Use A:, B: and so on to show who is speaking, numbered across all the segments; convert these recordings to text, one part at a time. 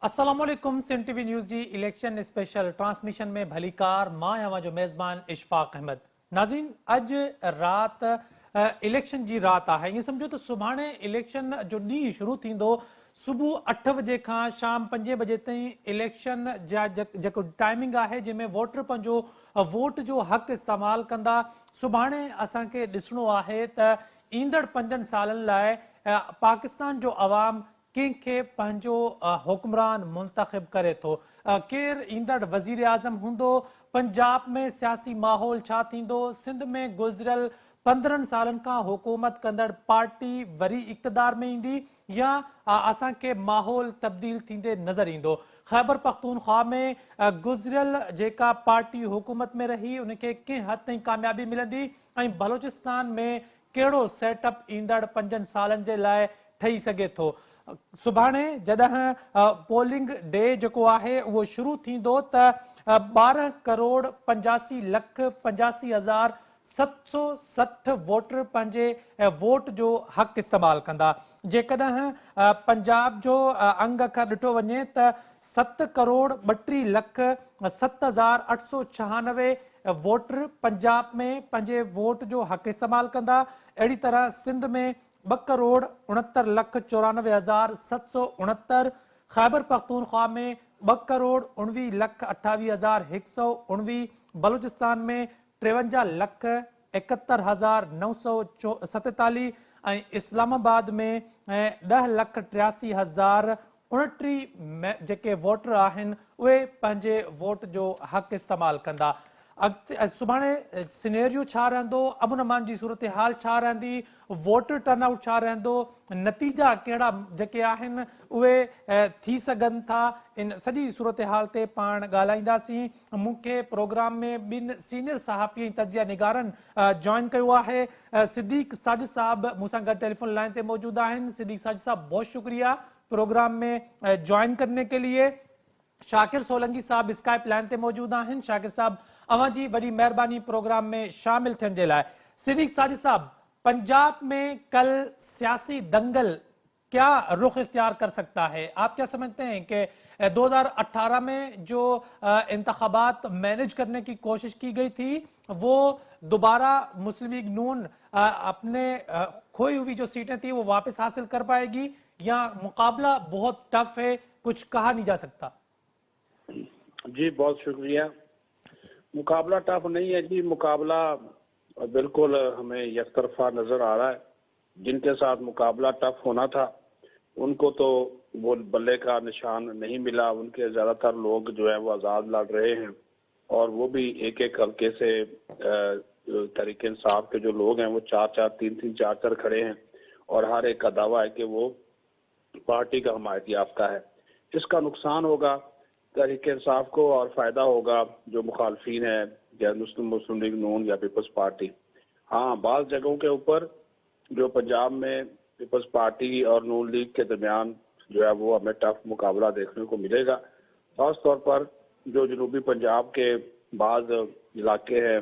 A: अस्सलामुअलैकुम Sindh TV news जी election special transmission में भलीकार मां आहियां जो मेज़बान इशफाक अहमद। नाज़रीन, अॼु राति इलेक्शन जी राति आहे। ईअं सम्झो त सुभाणे इलेक्शन जो ॾींहुं शुरू थींदो। सुबुह 8 बजे खां शाम 5 बजे ताईं इलेक्शन जा जेको टाइमिंग आहे जंहिंमें वोटर पंहिंजो वोट जो हक़ इस्तेमालु कंदा। सुभाणे असांखे ॾिसणो आहे त ईंदड़ 5 सालनि लाइ पाकिस्तान जो अवाम कंहिंखे पंहिंजो हुक्मरान मुंतखब करे थो। केरु ईंदड़ वज़ीर आज़म हूंदो, पंजाब में सियासी माहौल छा थींदो, सिंध में गुज़िरियल 15 सालनि खां हुकूमत कंदड़ पार्टी वरी इक़्तिदार में ईंदी या असांखे माहौल तब्दील थींदे नज़र ईंदो। ख़ैबर पख्तूनख्वा में गुज़िरियल जेका पार्टी हुकूमत में रही उनखे कंहिं हद ताईं कामयाबी मिलंदी ऐं बलोचिस्तान में कहिड़ो सेटअप ईंदड़ 5 सालनि जे लाइ ठही सघे थो। सुभाणे जॾहिं पोलिंग डे जेको आहे उहो शुरू थींदो त 12,85,85,760 वोटर पंहिंजे वोट जो हक़ इस्तेमालु कंदा। जेकॾहिं पंजाब जो अंग खां ॾिठो वञे त 7,32,07,896 वोटर पंजाब में पंहिंजे वोट जो हक़ इस्तेमालु कंदा। अहिड़ी तरह सिंध में 2,69,94,769, ख़ैबर पख्तूनख्वा में 2,19,28,119, बलूचिस्तान में 53,71,947 ऐं इस्लामाबाद में 10,83,029 जेके वोटर आहिनि उहे पंहिंजे वोट जो हक़ इस्तेमालु कंदा। सुभाणे सिनेरियो छा रहंदो, अमन अमान जी सूरत हाल छा रहंदी, वोटर टर्नआउट छा रहंदो, नतीजा कहिड़ा जेके आहिनि उहे थी सघनि था, इन सॼी सूरत हाल ते पाण ॻाल्हाईंदासीं। मूंखे प्रोग्राम में 2 सीनियर सहाफ़ी ऐं तजिया निगारनि जॉइन कयो आहे। सिद्दीक़ साजिद साहब मूंसां गॾु टेलीफोन लाइन ते मौजूद आहिनि। सिद्दीक़ साजिद साहब, बहुत शुक्रिया प्रोग्राम में ज्वाइन करने के लिए। शाकिर सोलंकी साहब स्काइप लाइन ते मौजूद आहिनि। शाकिर साहब, अवां जी वॾी महिरबानी प्रोग्राम में शामिल थियण जे लाइ। सिद्दीक़ साजिद साहब, पंजाब में कल सियासी दंगल क्या रुख इख्तियार कर सकता है? आप क्या समझते हैं कि 2018 में जो इंतखाबात मैनेज करने की कोशिश की गई थी वो दोबारा मुस्लिम लीग नून अपने खोई हुई जो सीटें थी वो वापस हासिल कर पाएगी या मुकाबला बहुत टफ है, कुछ कहा नहीं जा सकता?
B: जी बहुत शुक्रिया। मुकाबला टफ नहीं है जी, मुकाबला बिल्कुल हमें यकतरफा नजर आ रहा है। जिनके साथ मुकाबला टफ होना था उनको तो वो बल्ले का निशान नहीं मिला। उनके ज्यादातर लोग जो है वो आजाद लड़ रहे हैं और वो भी एक एक हल्के से तहरीक इंसाफ के जो लोग हैं वो 4-4, 3-3, 4-4 खड़े हैं और हर एक का दावा है कि वो पार्टी का हमायत याफ्ता है। इसका नुकसान होगा तहरीक इंसाफ को और फायदा होगा जो मुखालफीन है या मुस्लिम लीग नून या पीपल्स पार्टी। हाँ, बाज़ जगहों के ऊपर जो पंजाब में पीपल्स पार्टी और नून लीग के दरमियान जो है वो हमें टफ मुकाबला देखने को मिलेगा। खास तौर पर जो जनूबी पंजाब के बाज़ इलाके हैं,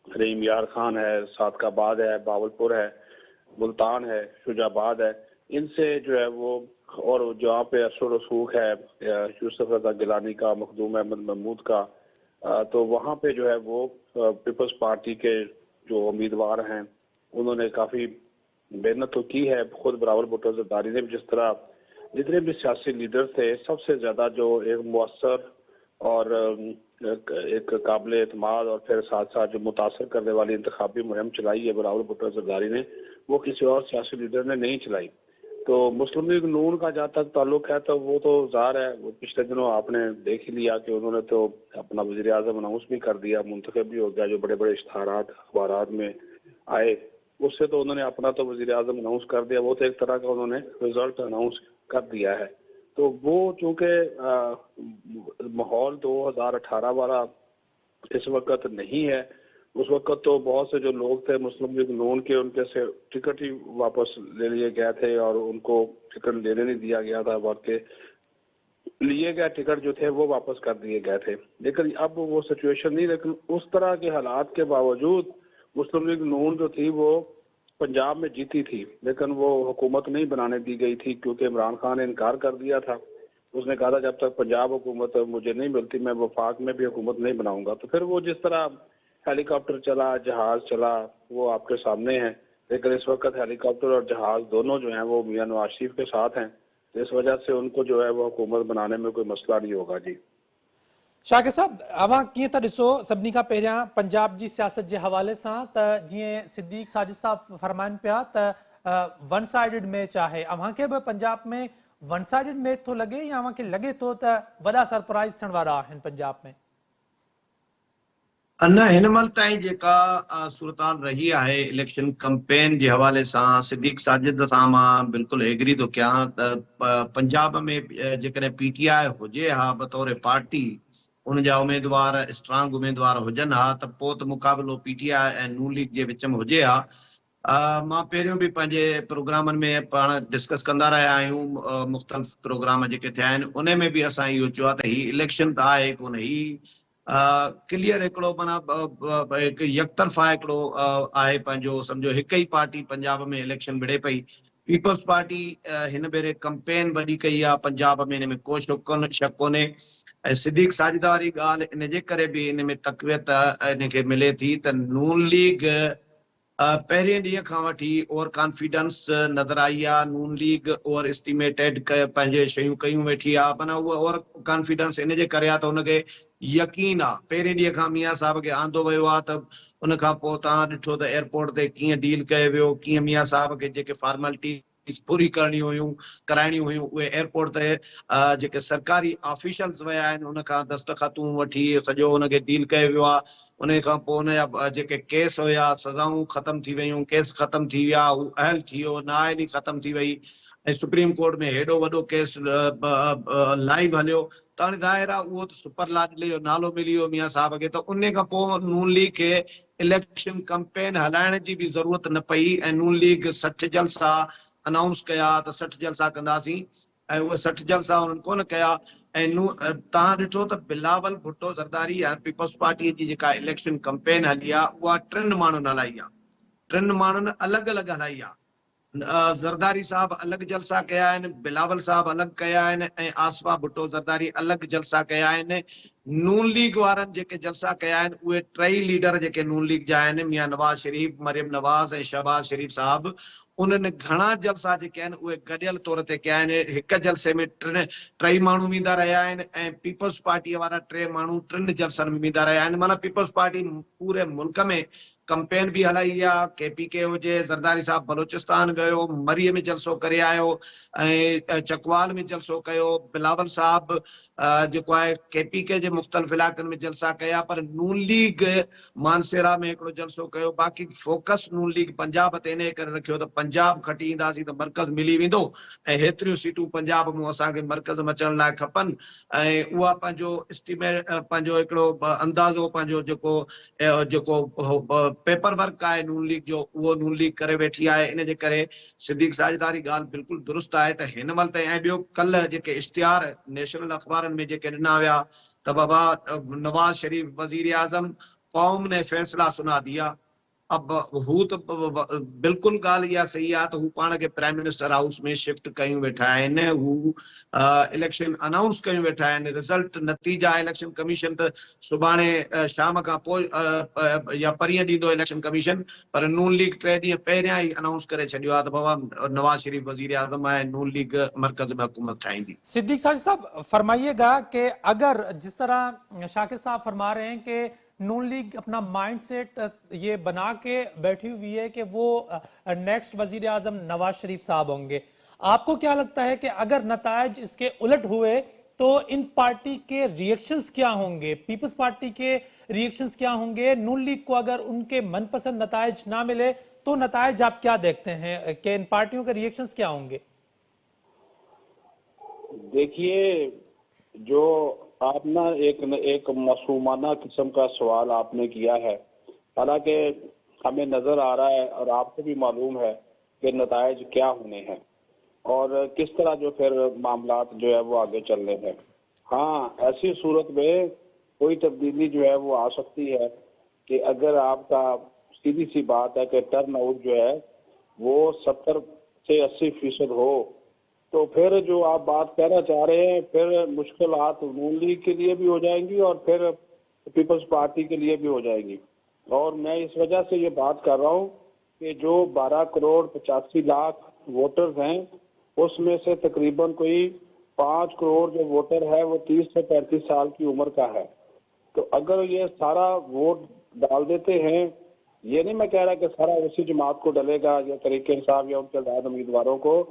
B: रहीम यार खान है, सादकाबाद है, बावलपुर है, मुल्तान है, शुजाबाद है, इनसे जो है वो और जहाँ पे अरशद रसूख है, यूसुफ रजा गिलानी का, मखदूम अहमद महमूद का, तो वहाँ पे जो है वो पीपल्स पार्टी के जो उम्मीदवार हैं उन्होंने काफ़ी मेहनत तो की है। खुद बिलावल भुट्टो ज़रदारी ने भी, जिस तरह जितने भी सियासी लीडर थे, सबसे ज़्यादा जो एक मुअस्सर और एक काबिल एतमाद और फिर साथ साथ जो मुतासर करने वाली इंतखाबी मुहिम चलाई है बिलावल भुट्टो ज़रदारी ने, वो किसी और सियासी लीडर ने नहीं चलाई। तो मुस्लिम लीग नून का जहाँ तक ताल्लुक है तो वो तो ज़ाहिर है, वो पिछले दिनों आपने देख ही लिया कि उन्होंने तो अपना वज़ीर आज़म अनाउंस भी कर दिया, मुंतखब भी हो गया। जो बड़े बड़े इश्तहारात अखबारात में आए उससे तो उन्होंने अपना तो वज़ीर आज़म अनाउंस कर दिया, वो तो एक तरह का उन्होंने रिजल्ट अनाउंस कर दिया है। तो वो चूँकि माहौल 2018 वाला इस वक्त नहीं है, उस वक्त तो बहुत से जो लोग थे मुस्लिम लीग नून के, उनके से टिकट ही वापस ले लिए गए थे और उनको टिकट लेने नहीं दिया गया था, बल्कि लिए गए टिकट जो थे वो वापस कर दिए गए थे। लेकिन अब वो सिचुएशन नहीं, लेकिन उस तरह के हालात के बावजूद मुस्लिम लीग नून जो थी वो पंजाब में जीती थी, लेकिन वो हुकूमत नहीं बनाने दी गई थी क्योंकि इमरान खान ने इनकार कर दिया था। उसने कहा था जब तक पंजाब हुकूमत मुझे नहीं मिलती मैं वफाक में भी हुकूमत नहीं बनाऊंगा। तो फिर वो जिस तरह हेलीकॉप्टर चला, जहाज चला, वो आपके सामने है। लेकिन इस वक्त हेलीकॉप्टर और जहाज दोनों जो हैं वो मियां नवाज शरीफ के साथ हैं। तो इस वजह से उनको जो है वो हुकूमत बनाने में कोई मसला नहीं होगा जी।
A: शाकिर साहब, अवां कीअं था ॾिसो सभिनी खां पहिरियां पंजाब जी सियासत जे हवाले सां त जीअं सिद्दीक साजिद साहब फरमाइनि पिया त वन साइडेड मैच आहे, अव्हांखे बि पंजाब में वन साइडेड मैच थो लॻे या अव्हांखे लॻे थो त वॾा सरप्राइज़ थियण वारा आहिनि पंजाब में?
C: न हिन महिल ताईं जेका सूरताल रही आहे इलेक्शन कैंपेन जे हवाले सां सिद्दीक साजिद सां मां बिल्कुलु एग्री थो कयां त पंजाब में जेकॾहिं पीटीआई हुजे हा बतौर पार्टी, उन जा उमेदवार स्ट्रांग उमेदवार हुजनि हा त पोइ त मुक़ाबिलो पीटीआई ऐं नून लीग जे विच में हुजे हा। मां पहिरियों बि पंहिंजे प्रोग्रामनि में पाण डिस्कस कंदा रहिया आहियूं, मुख़्तलिफ़ प्रोग्राम जेके थिया आहिनि उन में बि असां इहो चयो आहे त ही इलेक्शन त आहे कोन, ही क्लियर हिकिड़ो माना हिकु यकतरफ़ा हिकिड़ो आहे पंहिंजो, सम्झो हिकु ई पार्टी पंजाब में इलेक्शन विढ़े पई। पीपल्स पार्टी हिन भेरे कंपेन वॾी कई आहे पंजाब में, हिन में को शक कोन्हे। ऐं सिद्दीक साजिद वारी ॻाल्हि इन जे करे बि इन में तक़वियत इनखे मिले थी त नून लीग पहिरें ॾींहं खां वठी ओवर कॉन्फिडेंस नज़र आई आहे। नून लीग ओवर एस्टिमेटेड पंहिंजे शयूं कयूं वेठी आहे, माना उहा ओवर कॉन्फिडेंस इन जे करे आहे त हुनखे यकीन आहे। पहिरें ॾींहं खां मियां साहब खे आंदो वियो आहे त उन खां पोइ तव्हां ॾिठो त एयरपोर्ट ते कीअं डील कयो वियो, कीअं मियां साहब खे जेके फॉर्मेलिटी पूरी करणी हुयूं, कराइणियूं हुयूं, उहे एयरपोर्ट ते जेके सरकारी ऑफिशियल्स विया आहिनि उन खां दस्तख़तूं वठी सॼो हुनखे डील कयो वियो आहे। उन खां पोइ हुनजा जेके केस हुया, सज़ाऊं ख़तम थी वियूं, केस ख़तम थी विया, हू अहल थी वियो, नाअहली ख़तम थी वई ऐं सुप्रीम कोर्ट में हेॾो वॾो केस लाइव हलियो। त हाणे ज़ाहिर आहे उहो त सुपर लाडले जो नालो मिली वियो मियां साहब खे, त उन खां पोइ नून लीग खे इलेक्शन कैंपेन हलाइण जी बि ज़रूरत न पई ऐं नून लीग 60 जलसा अनाउंस कया त 60 जलसा कंदासीं ऐं उहे 60 जलसा उन्हनि कोन कया। ऐं तव्हां ॾिठो त बिलावल भुट्टो ज़रदारी या पीपल्स पार्टीअ जी जेका इलेक्शन कैंपेन हली आहे उहा 3 माण्हुनि हलाई आहे, 3 माण्हुनि अलॻि अलॻि हलाई आहे। ज़रदारी साहब अलॻि जलसा कया आहिनि, बिलावल साहब अलॻि कया आहिनि ऐं आसफा भुट्टो ज़रदारी अलॻि जलसा कया आहिनि। नून लीग वारनि जेके जलसा कया आहिनि उहे 3 लीडर जेके नून लीग जा आहिनि, मियां नवाज शरीफ, मरियम नवाज़ ऐं शहबाज शरीफ साहब, उन्हनि घणा जलसा जेके आहिनि उहे गॾियल तौर ते कया आहिनि। हिकु जलसे में 3 माण्हू वेंदा रहिया आहिनि ऐं पीपल्स पार्टीअ वारा 3 माण्हू 3 जलसनि में वेंदा रहिया आहिनि। माना पीपल्स पार्टी पूरे मुल्क में कंपेन भी हलाई आहे। केपीके हुजे, ज़रदारी साहब बलोचिस्तान गयो, मरीअ में जलसो करे आयो ऐं चकवाल में जलसो कयो। बिलावल साहब जेको आहे केपीके जे मुख़्तलिफ़ इलाइक़नि में जलसा कया, पर नून लीग मानसेरा में हिकिड़ो जलसो कयो। बाक़ी फोकस नून लीग पंजाब ते इन करे रखियो त पंजाब खटी ईंदासीं त मर्कज़ मिली वेंदो ऐं हेतिरियूं सीटूं पंजाब में असांखे मर्कज़ में अचण लाइ खपनि ऐं उहा पंहिंजो एस्टिमेट, पंहिंजो हिकिड़ो अंदाज़ो, पंहिंजो जेको पेपर वर्क आहे नून लीग जो, उहो नून लीग करे वेठी आहे। इन जे करे सिद्दीक साजिद वारी ॻाल्हि बिल्कुलु दुरुस्त आहे त हिन महिल ताईं। ऐं ॿियो कल्ह जेके इश्तिहार नेशनल अख़बारनि में जेके ॾिना विया त बाबा नवाज शरीफ वज़ीर आज़म, कौम ने फैसला सुना दिया। अब हू त बिल्कुलु ॻाल्हि इहा सही आहे त हू पाण खे प्राइम मिनिस्टर हाउस में शिफ्ट कयूं वेठा आहिनि, हू इलेक्शन अनाउंस कयूं वेठा आहिनि। रिज़ल्ट नतीजा इलेक्शन कमीशन त सुभाणे शाम खां पोइ या परीहं ॾींदो इलेक्शन कमीशन, पर नून लीग 3 ॾींहं पहिरियां ई अनाउंस करे छॾियो आहे त बाबा नवाज शरीफ वज़ीर आज़म आहे, नून लीग मरकज़ में हुकूमत ठाहींदी।
A: सिद्दीक साजिद साहब फरमाइएगा कि अगर जिस तरह शाकिर साहब फरमा रहे हैं कि नून लीग अपना माइंड सेट ये बना के बैठी हुई है कि वो नेक्स्ट वजीर आजम नवाज शरीफ साहब होंगे, आपको क्या लगता है कि अगर नतायज इसके उलट हुए तो इन पार्टी के रिएक्शंस क्या होंगे? पीपल्स पार्टी के रिएक्शंस क्या होंगे? नून लीग को अगर उनके मनपसंद नतायज ना मिले तो नतायज आप क्या देखते हैं कि इन पार्टियों के रिएक्शंस क्या होंगे?
B: देखिए, जो आप ना एक मासूमाना किस्म का सवाल आपने किया है, हालांकि हमें नजर आ रहा है और आपको भी मालूम है कि नतायज क्या होने हैं और किस तरह जो फिर मामलात जो है वो आगे चल रहे हैं। हाँ, ऐसी सूरत में कोई तब्दीली जो है वो आ सकती है कि अगर आपका, सीधी सी बात है कि टर्न आउट जो है वो 70 से 80% हो तो फिर जो आप बात कहना चाह रहे हैं, फिर मुश्किलात नून लीग के लिए भी हो जाएंगी और फिर पीपल्स पार्टी के लिए भी हो जाएगी। और मैं इस वजह से ये बात कर रहा हूँ कि जो 12 करोड़ 85 लाख वोटर्स हैं, उसमें से तकरीबन कोई 5 करोड़ जो वोटर है वो 30 से 35 साल की उम्र का है। तो अगर ये सारा वोट डाल देते हैं, ये नहीं मैं कह रहा कि सारा उसी जमात को डलेगा या तरीके इंसाफ या उनके आजाद उम्मीदवारों को,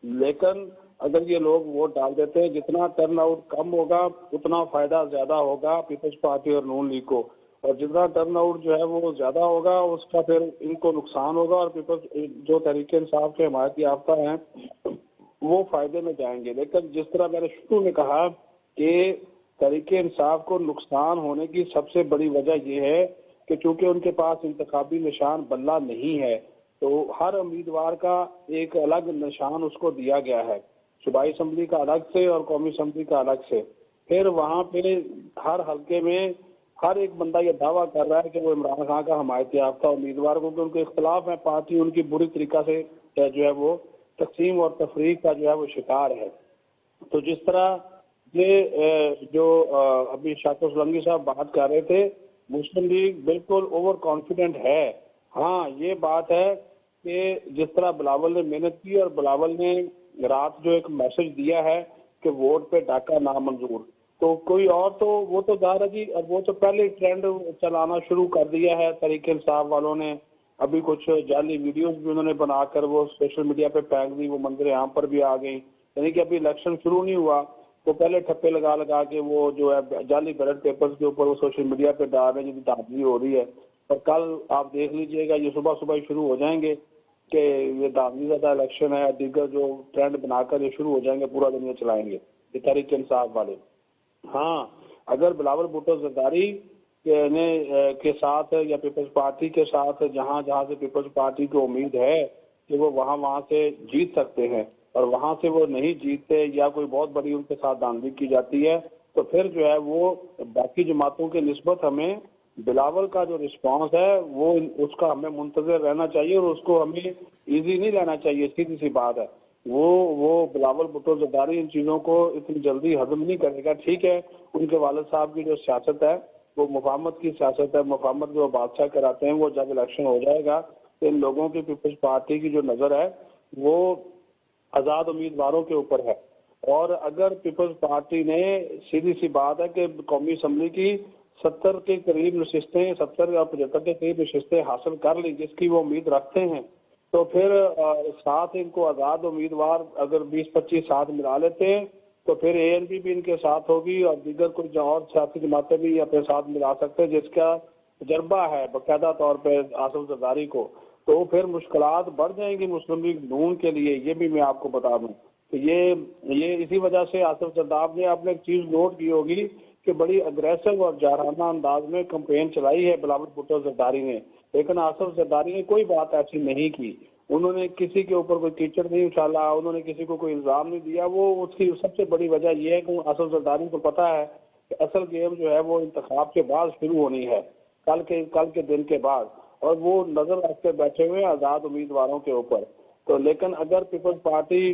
B: लेकिन अगर ये लोग वोट डाल देते हैं, जितना टर्न आउट कम होगा उतना फायदा ज्यादा होगा पीपल्स पार्टी और नून लीग को, और जितना टर्न आउट जो है वो ज्यादा होगा उसका फिर इनको नुकसान होगा, और पीपल्स जो तरीके इंसाफ के हिमायत याफ्ता हैं वो फायदे में जाएंगे। लेकिन जिस तरह मैंने शुरू में कहा कि तरीके इंसाफ को नुकसान होने की सबसे बड़ी वजह यह है कि चूंकि उनके पास इंतखाबी निशान बल्ला नहीं है, तो हर उम्मीदवार का एक अलग निशान उसको दिया गया है, सूबाई असम्बली का अलग से और कौमी असम्बली का अलग से। फिर वहां पे हर हल्के में हर एक बंदा ये दावा कर रहा है कि वो इमरान खान का हमायत याफ्ता उम्मीदवार, क्योंकि उनके इख्तलाफ है, पार्टी उनकी बुरी तरीका से जो है वो तकसीम और तफरीक का जो है वो शिकार है। तो जिस तरह ये जो अभी शाकिर सोलंकी साहब बात कर रहे थे, मुस्लिम लीग बिल्कुल ओवर कॉन्फिडेंट है। हाँ, ये बात है कि जिस तरह बिलावल ने मेहनत की और बिलावल ने रात जो एक मैसेज दिया है कि वोट पे डाका नामंजूर, तो कोई और तो वो तो ज़ाहिर है जी, अब वो तो पहले ट्रेंड चलाना शुरू कर दिया है तरीके इंसाफ वालों ने। अभी कुछ जाली वीडियोस भी उन्होंने बनाकर वो सोशल मीडिया पे फेंक दी, वो मंजर आम पर भी आ गई। यानी कि अभी इलेक्शन शुरू नहीं हुआ तो पहले ठप्पे लगा लगा के वो जो है जाली बैलेट पेपर्स के ऊपर वो सोशल मीडिया पे डाल रहे हैं, जिनकी दाखिली हो रही है। और कल आप देख लीजिएगा, ये सुबह सुबह ही शुरू हो जाएंगे कि ये दाखिली ज़्यादा इलेक्शन है, दीगर जो ट्रेंड बनाकर ये शुरू हो जाएंगे, पूरा दुनिया चलाएंगे ये तहरीक इंसाफ वाले। हाँ, अगर बिलावल भुट्टो जरदारी के साथ या पीपल्स पार्टी के साथ जहां जहां से पीपल्स पार्टी को उम्मीद है कि वो वहां से जीत सकते हैं, और वहां से वो नहीं जीतते या कोई बहुत बड़ी उनके साथ धांधली की जाती है, तो फिर जो है वो बाकी जमातों के निस्बत हमें बिलावल का जो रिस्पांस है वो उसका हमें मुंतजर रहना चाहिए, और उसको हमें इजी नहीं लेना चाहिए। सीधी सी बात है, वो बिलावल भुट्टो जरदारी इन चीज़ों को इतनी जल्दी हजम नहीं करेगा। ठीक है, उनके वालिद साहब की जो सियासत है वो मुफाहमत की सियासत है, मुफाहमत जो बादशाह कराते हैं, वो जब इलेक्शन हो जाएगा तो इन लोगों की पीपल्स पार्टी की जो नज़र है वो आज़ाद उम्मीदवारों के ऊपर है। और अगर पीपल्स पार्टी ने, सीधी सी बात है कि कौमी असम्बली की 70 के करीब नशिस्तें, 70 या 75 के करीब नशिस्तें हासिल कर ली, जिसकी वो उम्मीद रखते हैं, तो फिर साथ इनको आज़ाद उम्मीदवार अगर 20-25 साथ मिला लेते हैं तो फिर ANP भी इनके साथ होगी, और दीगर कुछ और सियासी जमातें भी अपने साथ मिला सकते हैं, जिसका तजर्बा है बाकायदा तौर पर आसिफ जरदारी को। तो फिर मुश्किलात बढ़ जाएंगी मुस्लिम लीग नून के लिए, ये भी मैं आपको बता दूं। तो ये इसी वजह से आसिफ जरदार ने आपने एक चीज नोट की होगी कि बड़ी अग्रेसिव और जारहाना अंदाज में कंपेन चलाई है बिलावल भुट्टो जरदारी ने, लेकिन आसिफ जरदारी ने कोई बात ऐसी नहीं की। उन्होंने किसी के ऊपर कोई कीचड़ नहीं उछाला, उन्होंने किसी को कोई इल्जाम नहीं दिया। वो उसकी सबसे बड़ी वजह यह है कि आसिफ जरदारी को पता है कि असल गेम जो है वो इंतखाब के बाद शुरू होनी है, कल के दिन के बाद, और वो नजर रखते बैठे हुए आजाद उम्मीदवारों के ऊपर। तो लेकिन अगर पीपल्स पार्टी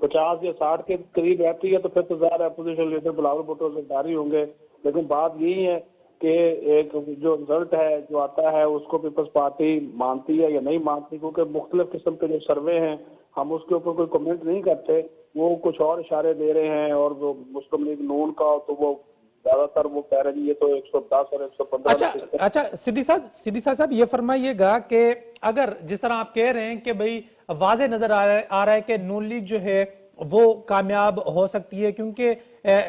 B: 50 या 60 के करीब रहती है तो फिर तो ज़ाहिर अपोजिशन लीडर बिलावल भुट्टो जरदारी होंगे। लेकिन बात यही है कि एक जो रिजल्ट है जो आता है उसको पीपल्स पार्टी मानती है या नहीं मानती, क्योंकि मुख्तलिफ किस्म के जो सर्वे हैं हम उसके ऊपर कोई कमेंट नहीं करते, वो कुछ और इशारे दे रहे हैं। और जो मुस्लिम लीग नून का तो वो ज्यादातर वो कह रहे हैं ये तो 110 और 115।
A: अच्छा सिद्दीकी साहब ये फरमाइएगा कि अगर जिस तरह आप कह रहे हैं कि भाई वाज़े नजर आ रहा है कि नून लीग जो है वो कामयाब हो सकती है, क्योंकि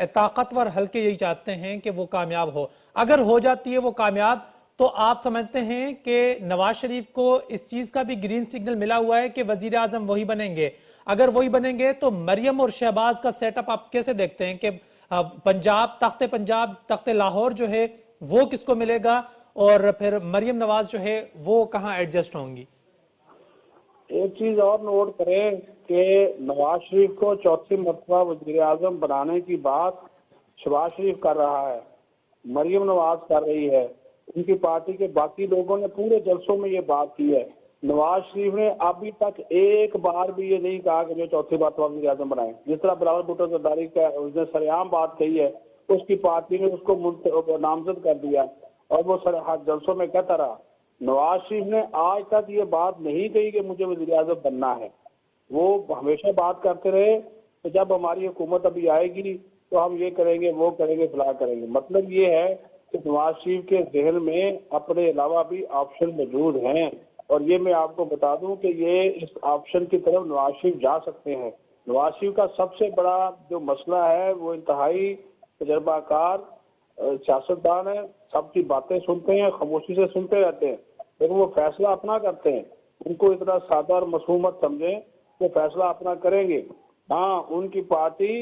A: ताकतवर हल्के यही चाहते हैं कि वो कामयाब हो। अगर हो जाती है वो कामयाब, तो आप समझते हैं कि नवाज शरीफ को इस चीज का भी ग्रीन सिग्नल मिला हुआ है कि वजीर आजम वही बनेंगे। अगर वही बनेंगे तो मरियम और शहबाज का सेटअप आप कैसे देखते हैं कि पंजाब, तख्ते लाहौर जो है वो किसको मिलेगा, और फिर मरियम नवाज जो है वो कहां एडजस्ट होंगी?
B: एक चीज और नोट करें कि नवाज शरीफ को चौथी मरतबा वजीर आजम बनाने की बात शहबाज शरीफ कर रहा है, मरियम नवाज कर रही है। उनकी पार्टी के बाकी लोगों ने पूरे जलसों में ये बात की है। नवाज शरीफ ने अभी तक एक बार भी ये नहीं कहा कि जो चौथी मरतबा वज़ीर आज़म बनाए। जिस तरह बिलावल भुट्टो जरदारी का उसने सरेआम बात कही है, उसकी पार्टी ने उसको नामजद कर दिया और वो जलसों में कहता रहा। नवाज शरीफ ने आज तक ये बात नहीं कही कि मुझे वज़ीर आज़म बनना है। वो हमेशा बात करते रहे कि जब हमारी हुकूमत अभी आएगी तो हम ये करेंगे, वो करेंगे, फला करेंगे। मतलब ये है कि नवाज शरीफ के जहन में अपने अलावा भी ऑप्शन मौजूद हैं और ये मैं आपको बता दूं कि ये इस ऑप्शन की तरफ नवाज शरीफ जा सकते हैं। नवाज शरीफ का सबसे बड़ा जो मसला है वो इंतहाई तजर्बाकार सियासतदान है, सबकी बातें सुनते हैं, खामोशी से सुनते रहते हैं, लेकिन वो फैसला अपना करते हैं। उनको इतना सादा और मासूम मत समझें, वो फैसला अपना करेंगे। हाँ, उनकी पार्टी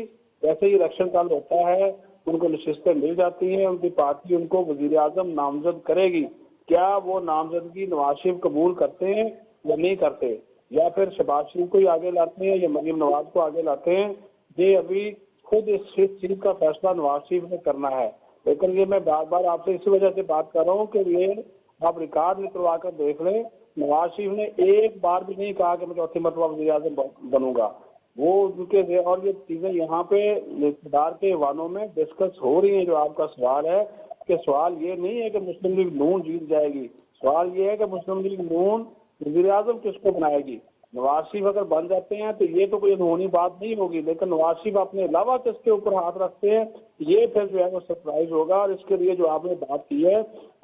B: जैसे ही इलेक्शन कल होता है उनको नशिस्तें मिल जाती हैं, उनकी पार्टी उनको वजीर आजम नामजद करेगी। क्या वो नामजदगी नवाज शरीफ कबूल करते हैं या नहीं करते, या फिर शहबाज शरीफ को ही आगे लाते हैं या मरीम नवाज को आगे लाते हैं, ये अभी खुद इस चीज का फैसला नवाज शरीफ ने करना है। लेकिन ये मैं बार बार आपसे इसी वजह से बात कर रहा हूँ कि ये आप रिकॉर्ड निकलवा कर देख लें, नवाज शरीफ ने एक बार भी नहीं कहा कि मैं चौथी मरतबा वज़ीर आज़म बनूंगा। वो उनके और ये चीजें यहाँ पे इक़्तिदार के वानों में डिस्कस हो रही हैं। जो आपका सवाल है कि सवाल ये नहीं है कि मुस्लिम लीग नून जीत जाएगी, सवाल ये है कि मुस्लिम लीग नून वज़ीर आज़म किसको बनाएगी। नवाज शरीफ अगर बन जाते हैं तो ये तो कोई अनहोनी बात नहीं होगी, लेकिन नवाज शरीफ अपने अलावा किसके ऊपर हाथ रखते हैं ये फिर जो है वो सरप्राइज होगा। और इसके लिए जो आपने बात की है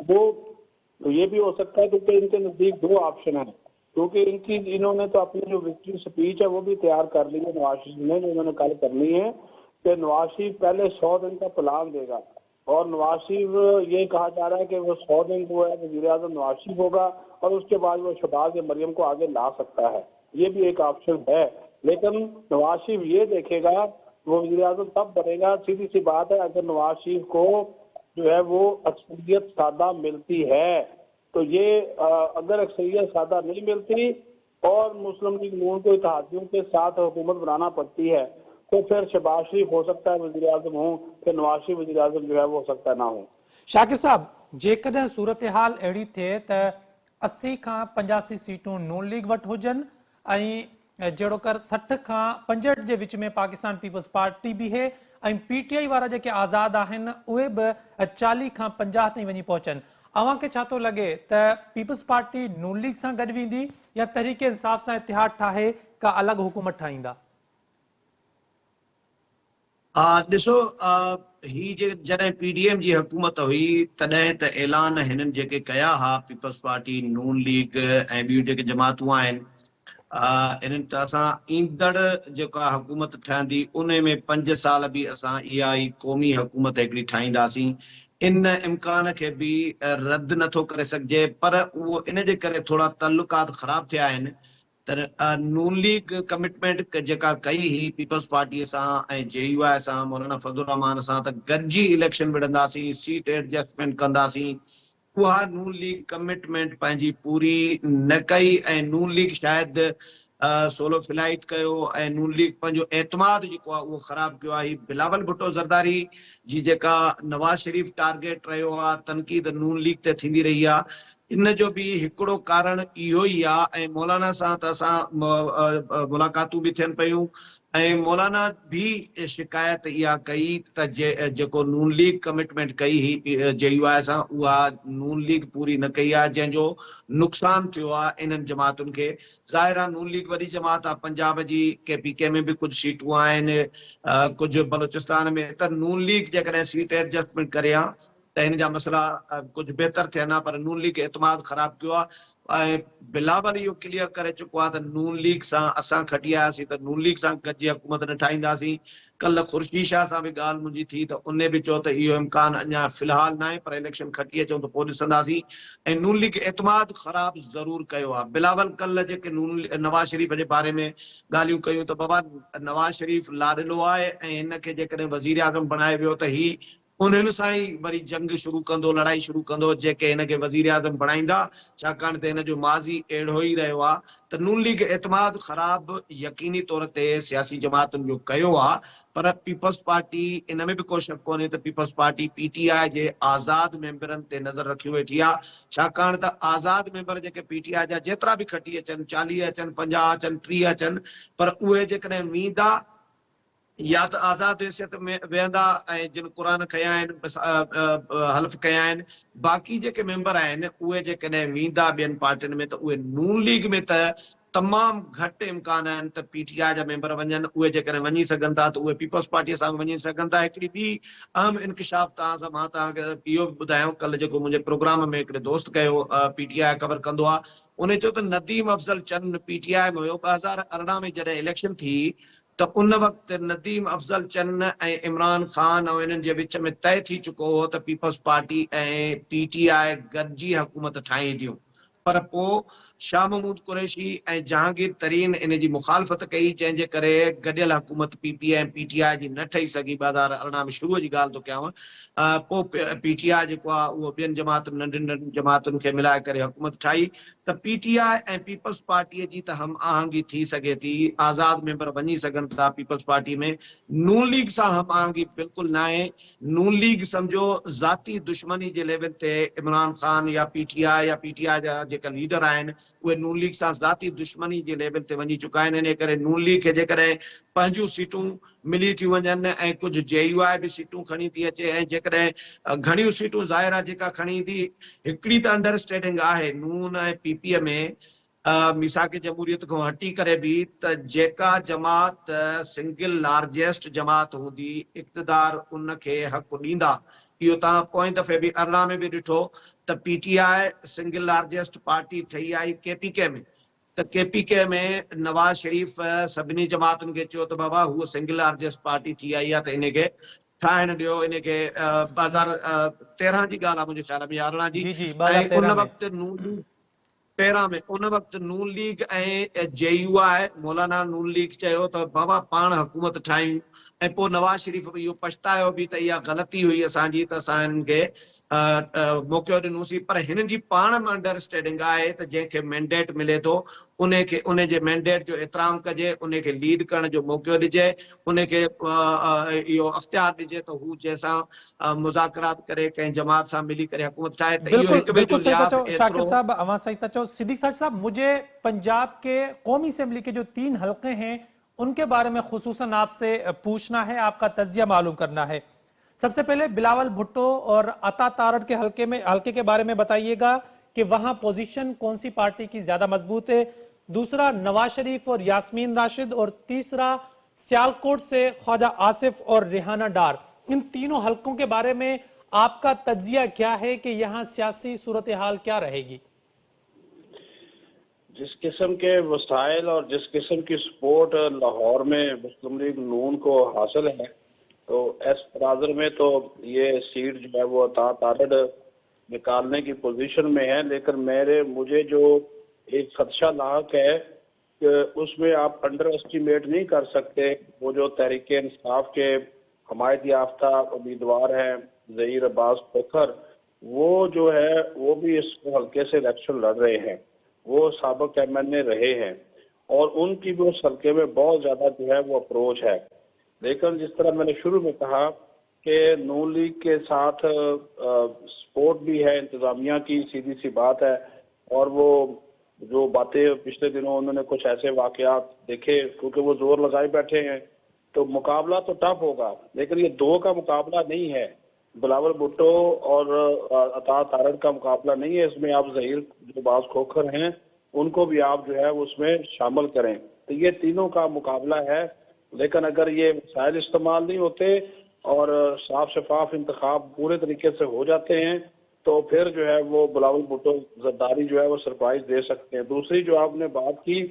B: वो तो ये भी हो सकता है क्योंकि इनके नजदीक दो ऑप्शन है, क्योंकि इन्होंने तो अपनी जो विक्ट्री स्पीच है वो भी तैयार कर ली है नवाज शरीफ ने, जो इन्होंने कल करनी है कि नवाज शरीफ पहले 100 दिन का प्लान देगा और नवाज शरीफ ये कहा जा रहा है कि वो 100 दिन जो है वज़ीर आज़म नवाज शरीफ होगा और उसके बाद वो शहबाज या मरियम को आगे ला सकता है। ये भी एक ऑप्शन है, लेकिन नवाज शरीफ ये देखेगा वो वज़ीर आज़म तब बनेगा। सीधी सी बात है, अगर नवाज शरीफ को जो है वो अक्सरियत सादा मिलती है तो ये अगर अक्सरियत सादा नहीं मिलती और मुस्लिम लीग नून को इत्तेहादियों के साथ हुकूमत बनाना पड़ती है तो फिर शहबाज शरीफ हो सकता है वज़ीर आज़म हो, फिर नवाज शरीफ वज़ीर आज़म जो है वो हो सकता है ना हो।
A: शाकिर साहब, जेकॾहिं सूरत हाल अहिड़ी थिए त 80 खां 85 सीटूं नून लीग वटि हुजनि ऐं जहिड़ो कर 60 खां 65 जे विच में पाकिस्तान पीपल्स पार्टी बीहे ऐं पीटीआई वारा जेके आज़ाद आहिनि उहे बि 40 खां 50 ताईं वञी पहुचनि, अव्हांखे छा थो लॻे त पीपल्स पार्टी नून लीग सां गॾु वेंदी या तहरीक इंसाफ़ सां इतिहाद ठाहे का अलॻि हुकूमत ठाहींदा?
C: ॾिसो, ही जॾहिं पीडीएम जी हुकूमत हुई तॾहिं त ऐलान हिननि जेके कया हा पीपल्स पार्टी, नून लीग ऐं ॿियूं जेके जमातूं आहिनि, इन्हनि त असां ईंदड़ जेका हुकूमत ठहंदी उन में 5 साल बि असां इहा ई क़ौमी हुकूमत हिकिड़ी ठाहींदासीं। इन इम्कान खे बि रद्द नथो करे सघिजे, पर उहो इन जे करे थोरा तल्लुकात ख़राब थिया आहिनि त नून लीग कमिटमेंट जेका कई हुई पीपल्स पार्टीअ सां ऐं JUI सां, मौलाना फज़लुर रहमान सां, त गॾिजी इलेक्शन विढ़ंदासीं, सीट एडजस्टमेंट कंदासीं, उहा नून लीग कमिटमेंट पंहिंजी पूरी न कई ऐं नून लीग शायदि सोलो फ्लाइट कयो ऐं नून लीग पंहिंजो एतमाद जेको आहे उहो ख़राब कयो आहे। बिलावल भुट्टो ज़रदारी जी जेका नवाज शरीफ टारगेट रहियो आहे, तनक़ीद नून लीग ते थींदी रही आहे, इन जो बि हिकिड़ो कारण इहो ई आहे। ऐं मौलाना सां त असां मुलाक़ातूं बि थियनि पियूं ऐं मौलाना भी शिकायत इहा कई त जेको नून लीग कमिटमेंट कई हुई JUI सां उहा नून लीग पूरी न कई आहे, जंहिंजो नुक़सान थियो आहे इन्हनि जमातुनि खे। ज़ाहिर आहे नून लीग वॾी जमात आहे, पंजाब जी KPK में बि कुझु सीटूं आहिनि, कुझु बलूचिस्तान में, त नून लीग जेकॾहिं सीट एडजस्टमेंट करे हा त हिन जा मसइला कुझु बहितर थियनि हा, पर नून लीग एतमाद ख़राब कयो आहे। ऐं बिलावल इहो क्लियर करे चुको आहे त नून लीग सां असां खटी आयासीं त नून लीग सां गॾिजी हुकूमत न ठाहींदासीं। कल्ह ख़ुर्शीद शाह सां बि ॻाल्हि मुंहिंजी थी त उन बि चयो त इहो इम्कान अञा फ़िलहाल न आहे, पर इलेक्शन खटी अचूं त पोइ ॾिसंदासीं। ऐं नून लीग एतमाद ख़राब ज़रूरु कयो आहे। बिलावल कल्ह जेके नवाज शरीफ जे बारे में ॻाल्हियूं कयूं त बाबा नवाज शरीफ लाॾलो आहे ऐं हिन खे जेकॾहिं वज़ीर आज़म बणाए वियो त ही उन्हनि सां ई वरी जंग शुरू कंदो, लड़ाई शुरू कंदो, जेके हिनखे वज़ीर आज़म बणाईंदा, छाकाणि त हिन जो माज़ी अहिड़ो ई रहियो आहे त नून लीग एतमाद ख़राब यकीनी तौर ते सियासी जमातुनि जो कयो आहे। पर पीपल्स पार्टी, इन में बि को शक कोन्हे त पीपल्स पार्टी PTI जे आज़ाद मेंबरनि ते नज़र रखी वेठी आहे, छाकाणि त आज़ाद मेंबर जेके PTI जा जेतिरा बि खटी अचनि, 40 अचनि, 50 अचनि, 30 अचनि, पर उहे जेकॾहिं वींदा या त आज़ाद हैसियत में वेहंदा ऐं जिन क़ुरान खया आहिनि, हल्फ कया आहिनि, बाक़ी जेके मेंबर आहिनि उहे जेकॾहिं वेंदा ॿियनि पार्टियुनि में त उहे नून लीग में त तमामु घटि इम्कान आहिनि त PTI जा मेंबर वञनि। उहे जेकॾहिं वञी सघनि था त उहे पीपल्स पार्टीअ सां वञी सघनि था। हिकिड़ी ॿी अहम इंकिशाफ तव्हां सां मां तव्हांखे इहो बि ॿुधायां, कल्ह जेको मुंहिंजे प्रोग्राम में हिकिड़े दोस्त कयो, PTI कवर कंदो आहे, उन चयो त नदीम अफ़ज़ल चंद PTI में हुयो। 2018 में जॾहिं इलेक्शन थी त उन वक़्तु नदीम अफ़ज़ल चंद ऐं इमरान ख़ान ऐं इन्हनि जे विच में तय थी चुको हो त पीपल्स पार्टी ऐं PTI गॾिजी हुकूमत ठाहींदियूं। पर पोइ शाह महमूद कुरैशी ऐं जहांगीर तरीन इन जी मुखालफ़त कई, जंहिंजे करे गॾियल हुकूमत PP ऐं PTI जी न ठही सघी। 2018 में शुरूअ जी ॻाल्हि थो कयांव। पोइ PTI जेको आहे उहो ॿियनि जमातुनि, नंढियुनि नंढियुनि जमातुनि खे मिलाए करे हुकूमत ठाही। त PTI ऐं पीपल्स पार्टीअ जी त हम आहंगी थी सघे थी, आज़ाद मेंबर वञी सघनि था पीपल्स पार्टी में। नून लीग सां हम आहंगी बिल्कुलु न आहे। नून लीग सम्झो ज़ाती दुश्मनी जे लेवल ते इमरान ख़ान या PTI या PTI जा जेका लीडर आहिनि उहे नून लीग सां ज़ाती दुश्मनी जे लेवल ते वञी चुका आहिनि। इन करे नून लीग खे जेकॾहिं पंहिंजूं सीटूं मिली थियूं वञनि ऐं कुझु JUI बि सीटूं खणी थी अचे, ऐं जेकॾहिं घणियूं सीटूं ज़ाहिर आहे जेका खणी ईंदी, हिकिड़ी त अंडरस्टैंडिंग आहे नून ऐं PP में मिसाक जमहूरियत खां हटी करे बि त जेका जमात सिंगल लार्जेस्ट जमात हूंदी, इक़्तिदार उनखे हक़ ॾींदा। इहो तव्हां पोएं दफ़े बि 18 में बि ॾिठो त PTI सिंगल लार्जेस्ट पार्टी ठही आई KPK में। त KPK में नवाज़ शरीफ़ सभिनी जमातुनि खे चयो त बाबा हूअ सिंगल लार्जेस्ट पार्टी थी आई आहे त इनखे ठाहिण ॾियो। इनखे 2013 जी ॻाल्हि आहे मुंहिंजे ख़्याल में, 18 जी।
A: जी जी
C: ऐं
A: 2013
C: उन
A: में
C: वक़्तु नून 13 में उन वक़्तु नून लीग ऐं JUI मौलाना नून लीग चयो त बाबा पाण हुकूमत ठाहियूं। ऐं पोइ नवाज़ शरीफ़ बि इहो पछतायो बि त इहा ग़लती हुई असांजी, त असां हिननि खे मौक़ो ॾिनोसीं। पर हिननि जी पाण में अंडरस्टैंडिंग आहे त जंहिंखे मैंडेट मिले थो उनखे उनजे मैंडेट जो एतिराम कजे, उनखे लीड करण जो मौक़ो ॾिजे, उनखे इहो अख़्तियार ॾिजे त हू जंहिंसां मुज़ाकरात करे कंहिं जमात सां मिली करे हुकूमत ठाहे। त इहो
A: बिल्कुल
C: हिक ॿिए जो
A: बिल्कुल सही था
C: लिहाज़
A: चो शाकिर
C: एतिरो।
A: साहब, अवां सही था चो। सिद्दीक साहब, मुझे पंजाब के कौमी असेंबली के जो 3 हलके हैं उनके बारे में खुसूसन आपसे पूछना है, आपका तज्जिया मालूम करना है। सबसे पहले बिलावल भुट्टो और अता तारड़ के हलके के बारे में बताइएगा कि वहां पोजीशन कौन सी पार्टी की ज्यादा मजबूत है। दूसरा नवाज शरीफ और यास्मीन राशिद, और तीसरा सियालकोट से ख्वाजा आसिफ और रिहाना डार। इन तीनों हलकों के बारे में आपका तज्जिया क्या है कि यहां सियासी सूरत हाल क्या रहेगी?
B: जिस किस्म के वसाइल और जिस किस्म की सपोर्ट लाहौर में मुस्लिम लीग नून को हासिल है, तो इस तनाज़ुर में तो ये सीट जो है वो अता तारड़ निकालने की पोजीशन में है। लेकिन मुझे जो एक खदशा लाक है कि उसमें आप अंडर एस्टिमेट नहीं कर सकते वो जो तहरीक इंसाफ के हमायत याफ्ता उम्मीदवार हैं ज़हीर अब्बास खोखर, वो जो है वो भी इस हल्के से इलेक्शन लड़ रहे हैं। वो साबिक MNA रहे हैं और उनकी भी उस हल्के में बहुत ज़्यादा जो है वो अप्रोच है। लेकिन जिस तरह मैंने शुरू में कहा कि नून लीग के साथ सपोर्ट भी है इंतज़ामिया की, सीधी सी बात है। और वो जो बातें पिछले दिनों उन्होंने कुछ ऐसे वाकयात देखे, क्योंकि वो जोर लगाए बैठे हैं, तो मुकाबला तो टफ होगा। लेकिन ये दो का मुकाबला नहीं है, बिलावल भुट्टो और अता तारड़ का मुकाबला नहीं है। इसमें आप ज़हीर जो बाज खोखर हैं उनको भी आप जो है उसमें शामिल करें, तो ये तीनों का मुकाबला है। लेकिन अगर ये वसाइल इस्तेमाल नहीं होते और साफ शफाफ इंतखाब पूरे तरीके से हो जाते हैं, तो फिर जो है वो बिलावल भुट्टो जरदारी जो है वो सरप्राइज दे सकते हैं। दूसरी जो आपने बात की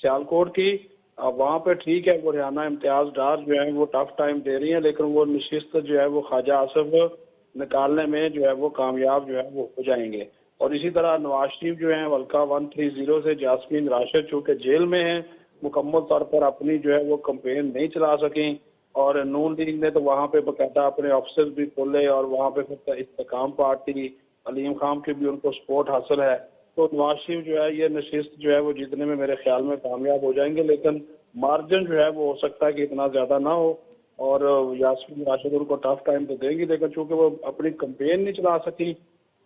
B: सियालकोट की, वहाँ पे ठीक है वो रिहाना इम्तियाज डार जो है वो टफ टाइम दे रही है, लेकिन वो नशिस्त जो है वो ख्वाजा आसिफ निकालने में जो है वो कामयाब जो है वो हो जाएंगे। और इसी तरह नवाज शरीफ जो है हल्का 130 से यास्मीन राशिद चूँकि जेल में है, मुकम्मल तौर पर अपनी जो है वो कंपेन नहीं चला सकें, और नून लीग ने तो वहाँ पे बाकायदा अपने ऑफिस भी खोले और वहाँ पे फिर इस्तेकाम पार्टी अलीम खान की भी उनको सपोर्ट हासिल है। तो नवाज शरीफ जो है ये नशिस्त जो है वो जीतने में मेरे ख्याल में कामयाब हो जाएंगे, लेकिन मार्जिन जो है वो हो सकता है कि इतना ज्यादा ना हो और यास्मीन राशिद उनको टफ टाइम तो देंगी, लेकिन चूंकि वो अपनी कंपेन नहीं चला सकी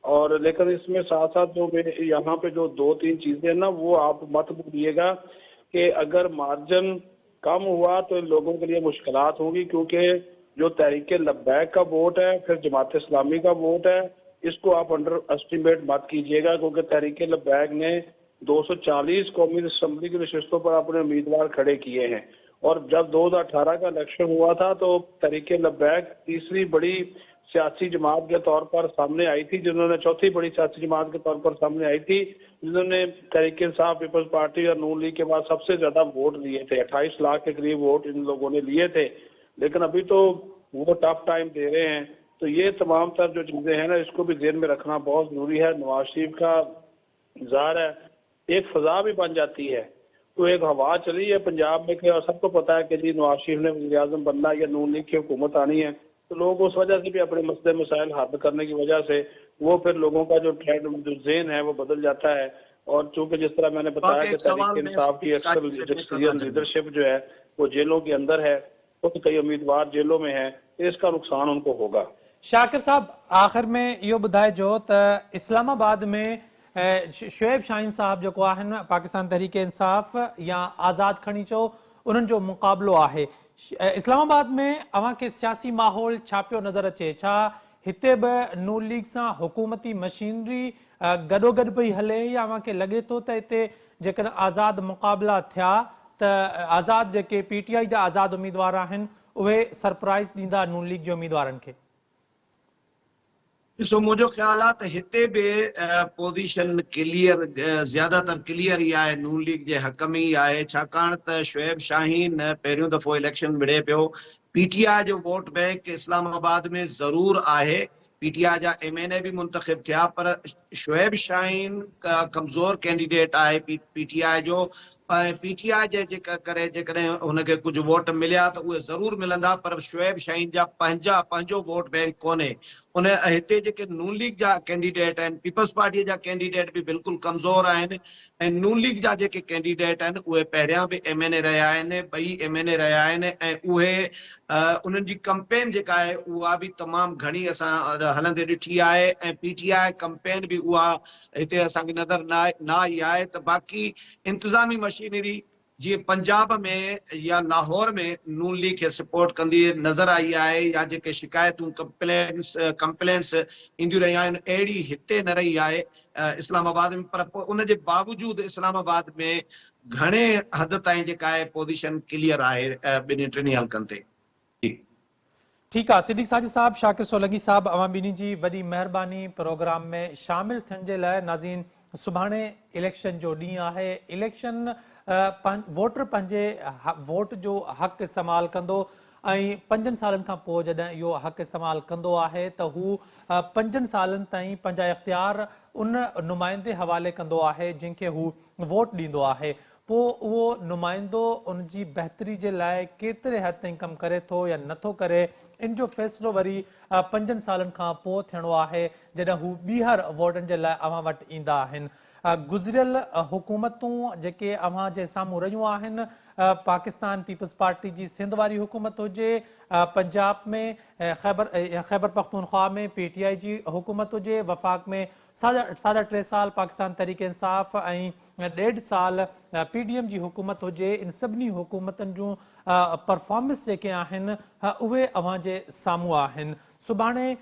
B: और लेकिन इसमें साथ साथ जो मेरे यहाँ पे जो दो तीन चीजें ना वो आप मत भूलिएगा कि अगर मार्जिन कम हुआ तो इन लोगों के लिए मुश्किलात होंगी, क्योंकि जो तहरीक लब्बैक का वोट है फिर जमात इस्लामी का वोट है, इसको आप अंडर एस्टिमेट मत कीजिएगा, क्योंकि तहरीक लब्बैक ने 240 कौमी असम्बली की नशस्तों पर अपने उम्मीदवार खड़े किए हैं और जब 2018 का इलेक्शन हुआ था तो तहरीक लब्बैक तीसरी बड़ी सियासी जमात के तौर पर सामने आई थी, जिन्होंने चौथी बड़ी सियासी जमात के तौर पर सामने आई थी, जिन्होंने तहरीक इंसाफ पीपल्स पार्टी और नून लीग के बाद सबसे ज्यादा वोट लिए थे। 28 लाख के करीब वोट इन लोगों ने लिए थे, लेकिन अभी तो वो टफ टाइम दे रहे हैं। तो ये तमाम तर जो चीजें हैं ना इसको भी ज़हन में रखना बहुत जरूरी है। नवाज शरीफ का ज़ाहिर है एक फजा भी बन जाती है, तो एक हवा चली है पंजाब में कि और सबको पता है कि जी नवाज शरीफ ने वज़ीर आज़म बनना या नून लीग की हुकूमत आनी है, तो लोग उस वजह से भी अपने मसले मसाइल हल करने की वजह से वो फिर लोगों का जो ट्रेंड जो ज़हन है वो बदल जाता है। और चूंकि जिस तरह मैंने बताया कि तहरीक इंसाफ की अक्सर लीडरशिप जो है वो जेलों के अंदर है, तो कई उम्मीदवार जेलों में है, इसका नुकसान उनको होगा।
A: शाकिर साहब आखिर में यो ॿुधाए जो त इस्लामाबाद में शुएब शाहीन साहब जो आहिनि पाकिस्तान तहरीक इंसाफ या आज़ाद खणी चो उन्हनि जो मुक़ाबलो आहे। इस्लामाबाद में अव्हांखे सियासी माहौल छा पियो नज़र अचे? छा हिते बि नून लीग सां हुकूमती मशीनरी गॾोगॾु पई हले या अव्हांखे लॻे थो त हिते जेकॾहिं आज़ाद मुक़ाबला थिया त आज़ाद जेके PTI जा आज़ाद उम्मीदवार आहिनि उहे सरप्राइज़ ॾींदा नून लीग जे उम्मीदवारनि खे?
C: ॾिसो मुंहिंजो ख़्यालु आहे त हिते बि पोज़ीशन क्लियर ज़्यादातर क्लियर ई आहे, नून लीग जे हक़ में ई आहे, छाकाणि त शुएब शाहीन पहिरियों दफ़ो इलेक्शन विढ़े पियो। PTI जो वोट बैंक इस्लामाबाद में ज़रूर आहे, PTI जा MNA भी मुंतखब थिया, पर शुएब शाहीन कमज़ोर कैंडिडेट आहे PTI जो। PTI जे करे जेकॾहिं हुनखे कुझु वोट मिलिया त उहे ज़रूर मिलंदा, पर शुएब शाहीन जा पंहिंजो वोट बैंक कोन्हे। उन हिते जेके नून लीग जा कैंडिडेट आहिनि, पीपल्स पार्टीअ जा कैंडिडेट बि बिल्कुलु कमज़ोर आहिनि ऐं नून लीग जा जेके कैंडिडेट आहिनि उहे पहिरियां बि MNA रहिया आहिनि, ॿई MNA रहिया आहिनि ऐं उहे उन्हनि जी कंपेन जेका आहे उहा बि तमामु घणी असां हलंदे ॾिठी आहे ऐं PTI कंपेन बि उहा हिते असांखे नज़र न आई आहे। त बाक़ी इंतिज़ामी मशीनरी जीअं पंजाब में या लाहौर में नून लीग खे सपोर्ट कंदी नज़र आई आहे या जेके शिकायतूं कंप्लेंट्स ईंदियूं रहियूं आहिनि अहिड़ी हिते न रही आहे इस्लामाबाद में, पर उनजे बावजूदि इस्लामाबाद में घणे हद ताईं जेका आहे पोज़ीशन क्लियर आहे ॿिन्ही टिनी हल्कनि ते।
A: ठीक है सिद्दीक साजिद साहब, शाकिर सोलंकी साहब, अवां ॿिन्ही जी वॾी महिरबानी प्रोग्राम में शामिल थियण जे लाइ। नाज़रीन सुभाणे इलेक्शन जो ॾींहुं आहे। इलेक्शन वोटर पंहिंजे वोट जो हक़ इस्तेमालु कंदो ऐं 5 सालनि खां पोइ जॾहिं इहो हक़ इस्तेमालु कंदो आहे त हू 5 सालनि ताईं पंहिंजा इख्तियार उन नुमाइंदे हवाले कंदो आहे जंहिंखे हू वोट ॾींदो आहे। पोइ उहो नुमाइंदो उन जी बहितरी जे लाइ केतिरे हद ताईं कमु करे थो या नथो करे, इन जो फ़ैसिलो वरी 5 सालनि खां पोइ थियणो आहे जॾहिं हू ॿीहर वोटनि जे लाइ अव्हां वटि ईंदा आहिनि। गुज़िरियल हुकूमतूं जेके अव्हां जे साम्हूं रहियूं आहिनि, पाकिस्तान पीपल्स पार्टी जी सिंध वारी हुकूमत हुजे, पंजाब में खैबर पख्तूनख्वा में PTI जी हुकूमत हुजे, वफ़ाक़ में साढा 3 साल पाकिस्तान तहरीक इंसाफ ऐं 1.5 साल PDM जी हुकूमत हुजे, इन सभिनी हुकूमतनि जूं परफॉर्मेंस जेके आहिनि उहे अव्हां जे साम्हूं आहिनि। सुभाणे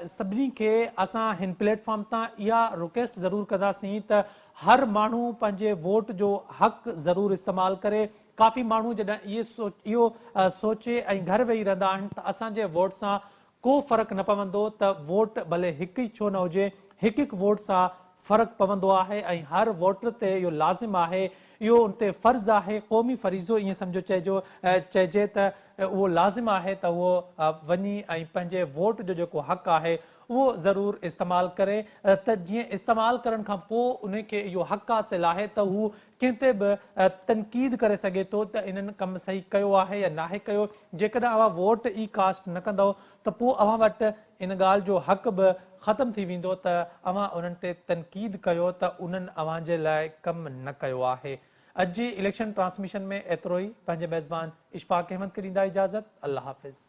A: सभिनी खे असां हिन प्लेटफॉर्म तां इहा रिक्वेस्ट ज़रूरु कंदासीं त हर माण्हू पंहिंजे वोट जो हक़ ज़रूरु इस्तेमालु करे। काफ़ी माण्हू जॾहिं इहो सोचे ऐं घर वेही रहंदा आहिनि त असांजे वोट सां को फ़र्क़ु न पवंदो, त वोट भले हिकु ई छो न हुजे, हिकु वोट सां फ़र्क़ु पवंदो आहे ऐं हर वोटर ते इहो लाज़िम आहे, इहो उन ते फ़र्ज़ु आहे, क़ौमी फ़रीज़ो ईअं सम्झो चइजे त उहो लाज़िम आहे त उहो वञी ऐं पंहिंजे वोट जो जेको हक़ आहे उहो ज़रूरु इस्तेमालु करे त जीअं इस्तेमालु करण खां पोइ उनखे इहो हक़ हासिलु आहे त हू कंहिं ते बि तनक़ीद करे सघे थो त इन्हनि कमु सही कयो आहे या नाहे कयो। जेकॾहिं अव्हां वोट ई कास्ट न कंदव त पोइ अव्हां वटि इन ॻाल्हि जो हक़ बि ख़तमु थी वेंदो त अव्हां उन्हनि ते तनक़ीद कयो त उन्हनि अव्हां जे लाइ कमु न कयो आहे। अॼु जी इलेक्शन ट्रांसमिशन में एतिरो ई। पंहिंजे मेज़बान इशफाक अहमद खे ॾींदा इजाज़त। अल्लाह हाफ़िज़।